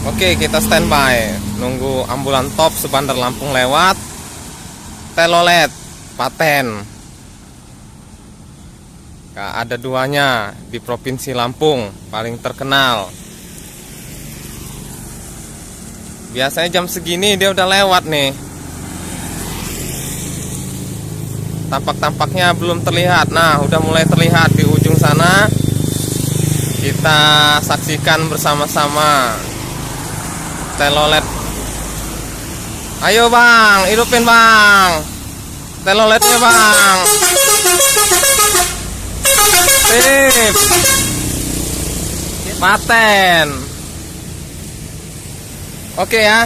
Oke, kita standby nunggu ambulan top sebandar Lampung lewat. Telolet paten. Nah, ada duanya di Provinsi Lampung, paling terkenal. Biasanya jam segini dia udah lewat nih. Tampak-tampaknya belum terlihat. Nah, udah mulai terlihat di ujung sana. Kita saksikan bersama-sama. Telolet. Ayo bang, hidupin bang. Teloletnya bang. Sip. Paten. Oke ya.